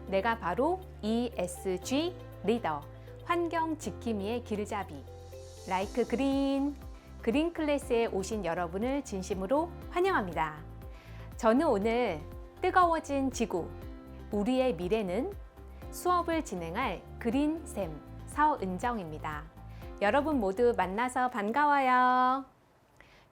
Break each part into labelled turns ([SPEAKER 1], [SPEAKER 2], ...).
[SPEAKER 1] 내가 바로 ESG 리더, 환경 지킴이의 길잡이, 라이크 그린, 그린 클래스에 오신 여러분을 진심으로 환영합니다. 저는 오늘 뜨거워진 지구, 우리의 미래는 수업을 진행할 그린쌤 서은정입니다. 여러분 모두 만나서 반가워요.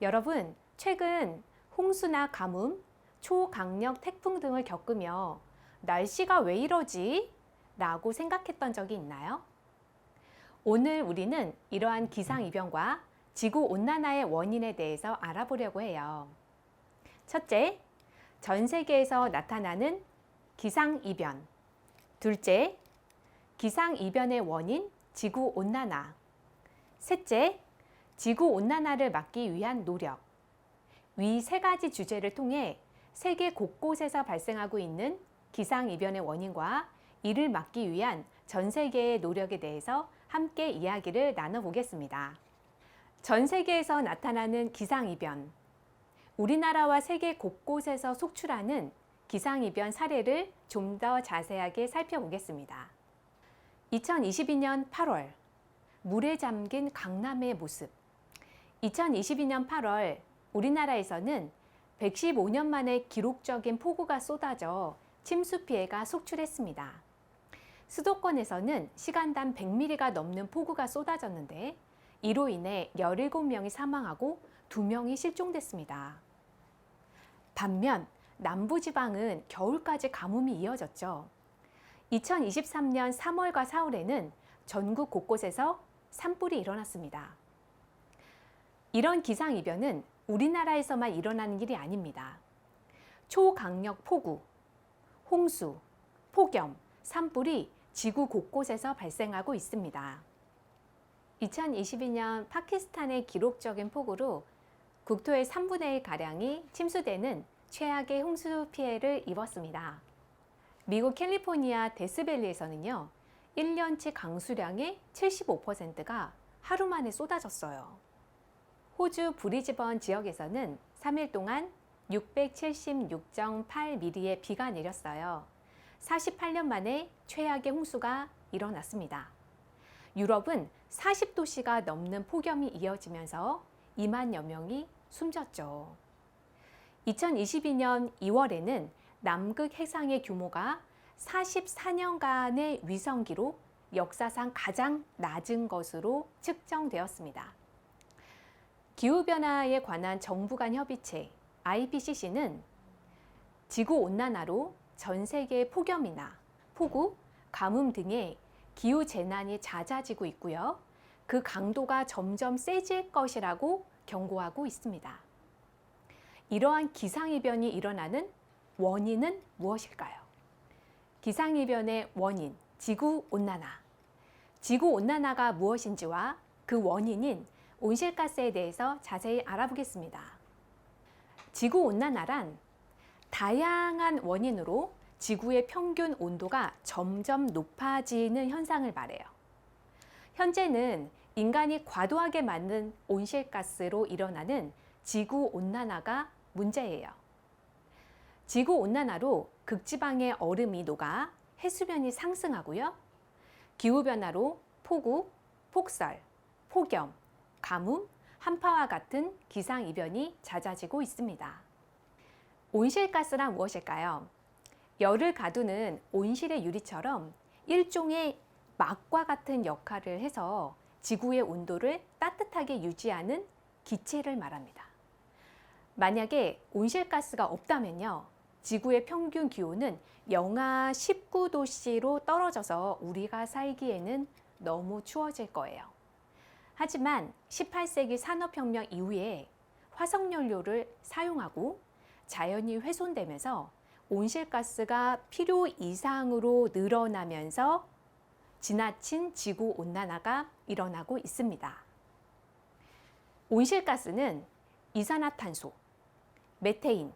[SPEAKER 1] 여러분, 최근 홍수나 가뭄, 초강력 태풍 등을 겪으며 날씨가 왜 이러지? 라고 생각했던 적이 있나요? 오늘 우리는 이러한 기상이변과 지구온난화의 원인에 대해서 알아보려고 해요. 첫째, 전 세계에서 나타나는 기상이변. 둘째, 기상이변의 원인 지구온난화. 셋째, 지구온난화를 막기 위한 노력. 위 세 가지 주제를 통해 세계 곳곳에서 발생하고 있는 기상이변의 원인과 이를 막기 위한 전 세계의 노력에 대해서 함께 이야기를 나눠보겠습니다. 전 세계에서 나타나는 기상이변. 우리나라와 세계 곳곳에서 속출하는 기상이변 사례를 좀 더 자세하게 살펴보겠습니다. 2022년 8월, 물에 잠긴 강남의 모습. 2022년 8월, 우리나라에서는 115년 만에 기록적인 폭우가 쏟아져 침수 피해가 속출했습니다. 수도권에서는 시간당 100mm가 넘는 폭우가 쏟아졌는데 이로 인해 17명이 사망하고 2명이 실종됐습니다. 반면 남부지방은 겨울까지 가뭄이 이어졌죠. 2023년 3월과 4월에는 전국 곳곳에서 산불이 일어났습니다. 이런 기상이변은 우리나라에서만 일어나는 일이 아닙니다. 초강력 폭우, 홍수, 폭염, 산불이 지구 곳곳에서 발생하고 있습니다. 2022년 파키스탄의 기록적인 폭우로 국토의 3분의 1가량이 침수되는 최악의 홍수 피해를 입었습니다. 미국 캘리포니아 데스밸리에서는요, 1년치 강수량의 75%가 하루 만에 쏟아졌어요. 호주 브리즈번 지역에서는 3일 동안 676.8mm의 비가 내렸어요. 48년 만에 최악의 홍수가 일어났습니다. 유럽은 40도씨가 넘는 폭염이 이어지면서 2만여 명이 숨졌죠. 2022년 2월에는 남극 해상의 규모가 44년간의 위성기로 역사상 가장 낮은 것으로 측정되었습니다. 기후변화에 관한 정부 간 협의체 IPCC는 지구온난화로 전 세계의 폭염이나 폭우, 가뭄 등의 기후재난이 잦아지고 있고요. 그 강도가 점점 세질 것이라고 경고하고 있습니다. 이러한 기상이변이 일어나는 원인은 무엇일까요? 기상이변의 원인, 지구온난화. 지구온난화가 무엇인지와 그 원인인 온실가스에 대해서 자세히 알아보겠습니다. 지구온난화란 다양한 원인으로 지구의 평균 온도가 점점 높아지는 현상을 말해요. 현재는 인간이 과도하게 만든 온실가스로 일어나는 지구온난화가 문제예요. 지구온난화로 극지방의 얼음이 녹아 해수면이 상승하고요. 기후변화로 폭우, 폭설, 폭염, 가뭄, 한파와 같은 기상이변이 잦아지고 있습니다. 온실가스란 무엇일까요? 열을 가두는 온실의 유리처럼 일종의 막과 같은 역할을 해서 지구의 온도를 따뜻하게 유지하는 기체를 말합니다. 만약에 온실가스가 없다면요, 지구의 평균 기온은 영하 19도씨로 떨어져서 우리가 살기에는 너무 추워질 거예요. 하지만 18세기 산업혁명 이후에 화석연료를 사용하고 자연이 훼손되면서 온실가스가 필요 이상으로 늘어나면서 지나친 지구온난화가 일어나고 있습니다. 온실가스는 이산화탄소, 메테인,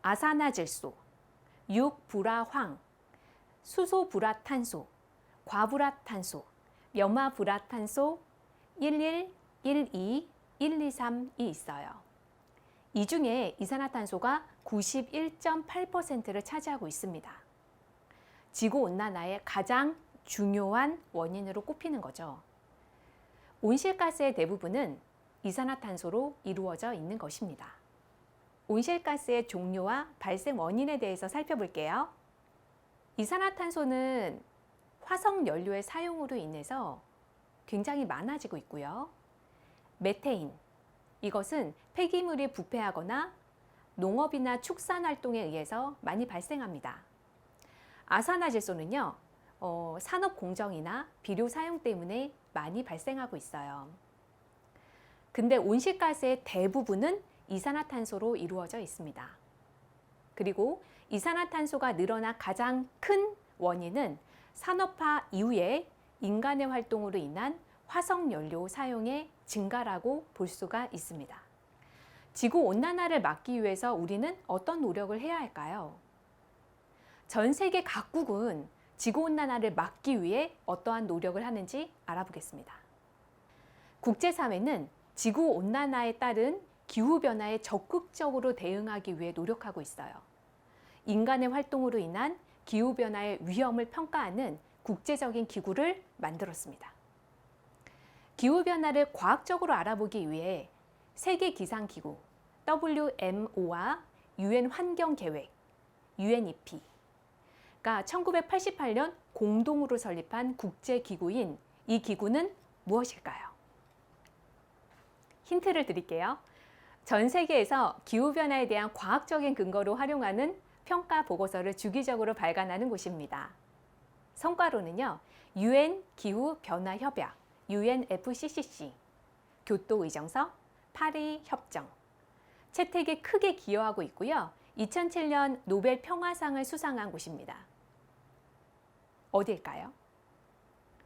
[SPEAKER 1] 아산화질소, 육불화황, 수소불화탄소, 과불화탄소, 염화불화탄소 11, 12, 123이 있어요. 이 중에 이산화탄소가 91.8%를 차지하고 있습니다. 지구온난화의 가장 중요한 원인으로 꼽히는 거죠. 온실가스의 대부분은 이산화탄소로 이루어져 있는 것입니다. 온실가스의 종류와 발생 원인에 대해서 살펴볼게요. 이산화탄소는 화석 연료의 사용으로 인해서 굉장히 많아지고 있고요. 메테인, 이것은 폐기물이 부패하거나 농업이나 축산 활동에 의해서 많이 발생합니다. 아산화질소는요, 산업 공정이나 비료 사용 때문에 많이 발생하고 있어요. 근데 온실가스의 대부분은 이산화탄소로 이루어져 있습니다. 그리고 이산화탄소가 늘어난 가장 큰 원인은 산업화 이후에 인간의 활동으로 인한 화석연료 사용의 증가라고 볼 수가 있습니다. 지구온난화를 막기 위해서 우리는 어떤 노력을 해야 할까요? 전 세계 각국은 지구온난화를 막기 위해 어떠한 노력을 하는지 알아보겠습니다. 국제사회는 지구온난화에 따른 기후변화에 적극적으로 대응하기 위해 노력하고 있어요. 인간의 활동으로 인한 기후변화의 위험을 평가하는 국제적인 기구를 만들었습니다. 기후변화를 과학적으로 알아보기 위해 세계기상기구 WMO와 UN 환경계획 UNEP가 1988년 공동으로 설립한 국제기구인 이 기구는 무엇일까요? 힌트를 드릴게요. 전 세계에서 기후변화에 대한 과학적인 근거로 활용하는 평가 보고서를 주기적으로 발간하는 곳입니다. 성과로는요, UN 기후변화협약, UNFCCC, 교토의정서, 파리 협정, 채택에 크게 기여하고 있고요. 2007년 노벨 평화상을 수상한 곳입니다. 어디일까요?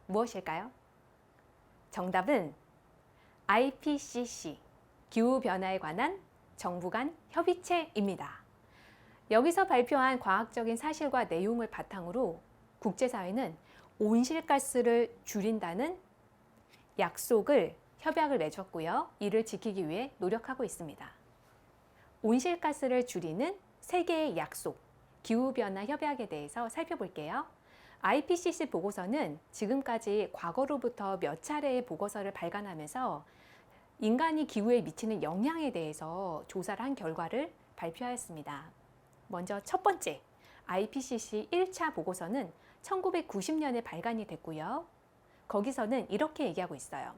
[SPEAKER 1] 무엇일까요? 정답은 IPCC, 기후변화에 관한 정부 간 협의체입니다. 여기서 발표한 과학적인 사실과 내용을 바탕으로 국제사회는 온실가스를 줄인다는 협약을 맺었고요. 이를 지키기 위해 노력하고 있습니다. 온실가스를 줄이는 세계의 약속, 기후변화 협약에 대해서 살펴볼게요. IPCC 보고서는 지금까지 과거로부터 몇 차례의 보고서를 발간하면서 인간이 기후에 미치는 영향에 대해서 조사를 한 결과를 발표하였습니다. 먼저 첫 번째, IPCC 1차 보고서는 1990년에 발간이 됐고요. 거기서는 이렇게 얘기하고 있어요.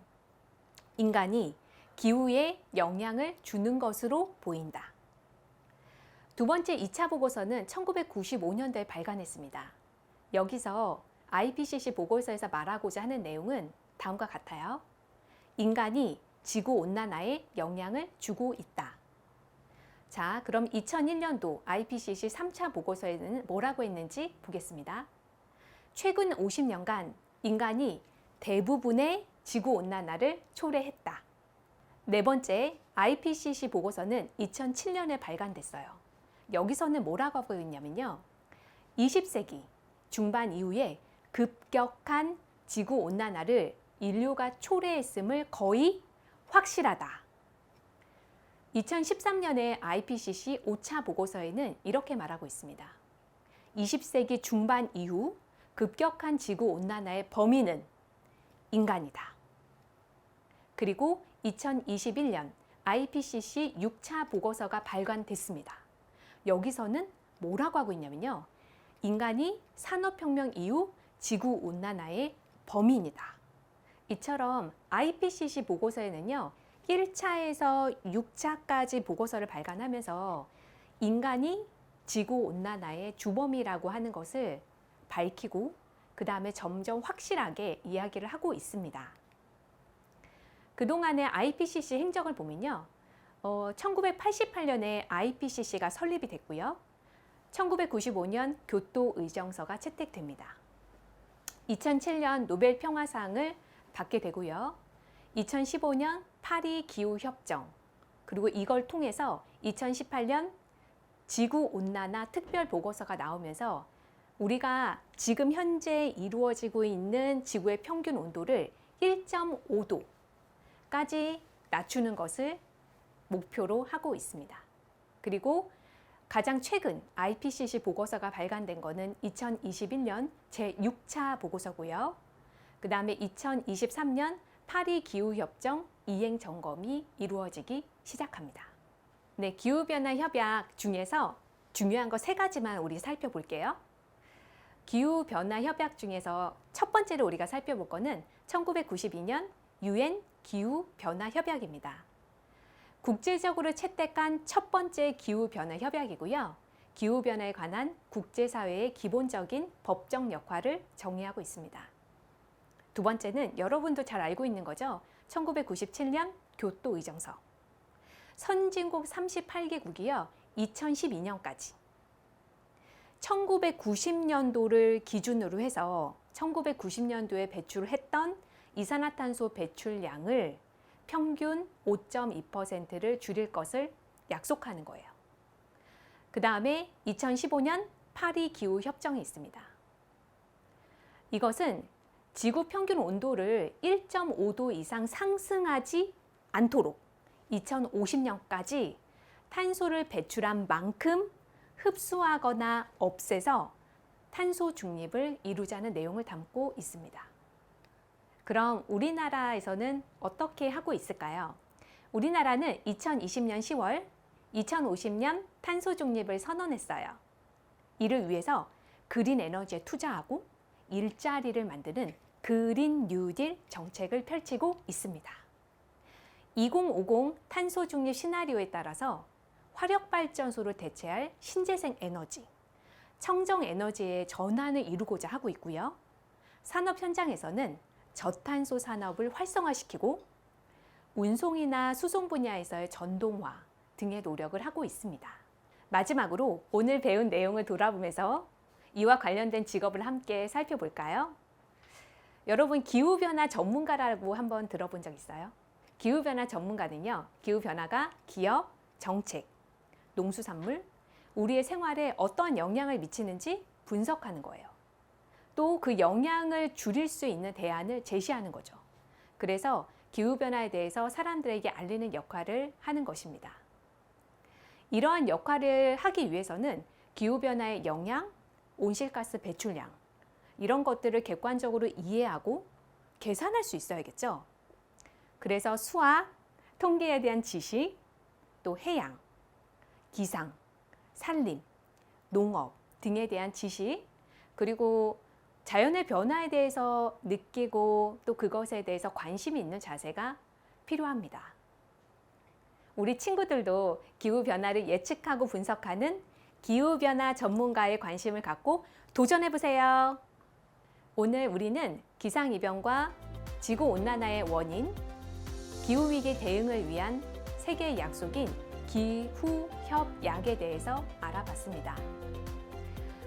[SPEAKER 1] 인간이 기후에 영향을 주는 것으로 보인다. 두 번째 2차 보고서는 1995년도에 발간했습니다. 여기서 IPCC 보고서에서 말하고자 하는 내용은 다음과 같아요. 인간이 지구온난화에 영향을 주고 있다. 자, 그럼 2001년도 IPCC 3차 보고서에는 뭐라고 했는지 보겠습니다. 최근 50년간 인간이 대부분의 지구온난화를 초래했다. 네 번째 IPCC 보고서는 2007년에 발간됐어요. 여기서는 뭐라고 하고 있냐면요. 20세기 중반 이후에 급격한 지구온난화를 인류가 초래했음을 거의 확실하다. 2013년에 IPCC 5차 보고서에는 이렇게 말하고 있습니다. 20세기 중반 이후 급격한 지구온난화의 범인은 인간이다. 그리고 2021년 IPCC 6차 보고서가 발간됐습니다. 여기서는 뭐라고 하고 있냐면요. 인간이 산업혁명 이후 지구온난화의 범인이다. 이처럼 IPCC 보고서에는요. 1차에서 6차까지 보고서를 발간하면서 인간이 지구온난화의 주범이라고 하는 것을 밝히고 그 다음에 점점 확실하게 이야기를 하고 있습니다. 그동안의 IPCC 행적을 보면요. 1988년에 IPCC가 설립이 됐고요. 1995년 교토의정서가 채택됩니다. 2007년 노벨 평화상을 받게 되고요. 2015년 파리 기후협정, 그리고 이걸 통해서 2018년 지구온난화 특별보고서가 나오면서 우리가 지금 현재 이루어지고 있는 지구의 평균 온도를 1.5도까지 낮추는 것을 목표로 하고 있습니다. 그리고 가장 최근 IPCC 보고서가 발간된 거는 2021년 제6차 보고서고요. 그 다음에 2023년 파리 기후협정 이행 점검이 이루어지기 시작합니다. 네, 기후변화 협약 중에서 중요한 거 3가지만 우리 살펴볼게요. 기후변화 협약 중에서 첫 번째로 우리가 살펴볼 거는 1992년 UN 기후변화 협약입니다. 국제적으로 채택한 첫 번째 기후변화 협약이고요. 기후변화에 관한 국제사회의 기본적인 법적 역할을 정의하고 있습니다. 두 번째는 여러분도 잘 알고 있는 거죠. 1997년 교토의정서. 선진국 38개국이요. 2012년까지 1990년도를 기준으로 해서 1990년도에 배출을 했던 이산화탄소 배출량을 평균 5.2%를 줄일 것을 약속하는 거예요. 그 다음에 2015년 파리 기후협정이 있습니다. 이것은 지구 평균 온도를 1.5도 이상 상승하지 않도록 2050년까지 탄소를 배출한 만큼 흡수하거나 없애서 탄소 중립을 이루자는 내용을 담고 있습니다. 그럼 우리나라에서는 어떻게 하고 있을까요? 우리나라는 2020년 10월 2050년 탄소 중립을 선언했어요. 이를 위해서 그린 에너지에 투자하고 일자리를 만드는 그린 뉴딜 정책을 펼치고 있습니다. 2050 탄소 중립 시나리오에 따라서 화력발전소를 대체할 신재생 에너지, 청정 에너지의 전환을 이루고자 하고 있고요. 산업 현장에서는 저탄소 산업을 활성화시키고 운송이나 수송 분야에서의 전동화 등의 노력을 하고 있습니다. 마지막으로 오늘 배운 내용을 돌아보면서 이와 관련된 직업을 함께 살펴볼까요? 여러분 기후변화 전문가라고 한번 들어본 적 있어요? 기후변화 전문가는요, 기후변화가 기업, 정책, 농수산물, 우리의 생활에 어떤 영향을 미치는지 분석하는 거예요. 또 그 영향을 줄일 수 있는 대안을 제시하는 거죠. 그래서 기후변화에 대해서 사람들에게 알리는 역할을 하는 것입니다. 이러한 역할을 하기 위해서는 기후변화의 영향, 온실가스 배출량, 이런 것들을 객관적으로 이해하고 계산할 수 있어야겠죠. 그래서 수학, 통계에 대한 지식, 또 해양, 기상, 산림, 농업 등에 대한 지식, 그리고 자연의 변화에 대해서 느끼고 또 그것에 대해서 관심이 있는 자세가 필요합니다. 우리 친구들도 기후변화를 예측하고 분석하는 기후변화 전문가의 관심을 갖고 도전해보세요. 오늘 우리는 기상이변과 지구온난화의 원인, 기후위기 대응을 위한 세계의 약속인 기후협약에 대해서 알아봤습니다.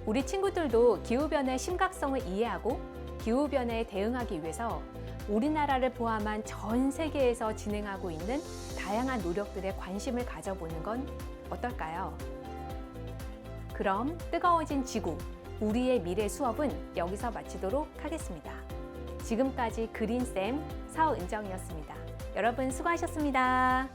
[SPEAKER 1] 우리 친구들도 기후변화의 심각성을 이해하고 기후변화에 대응하기 위해서 우리나라를 포함한 전 세계에서 진행하고 있는 다양한 노력들에 관심을 가져보는 건 어떨까요? 그럼 뜨거워진 지구, 우리의 미래 수업은 여기서 마치도록 하겠습니다. 지금까지 그린쌤 서은정이었습니다. 여러분 수고하셨습니다.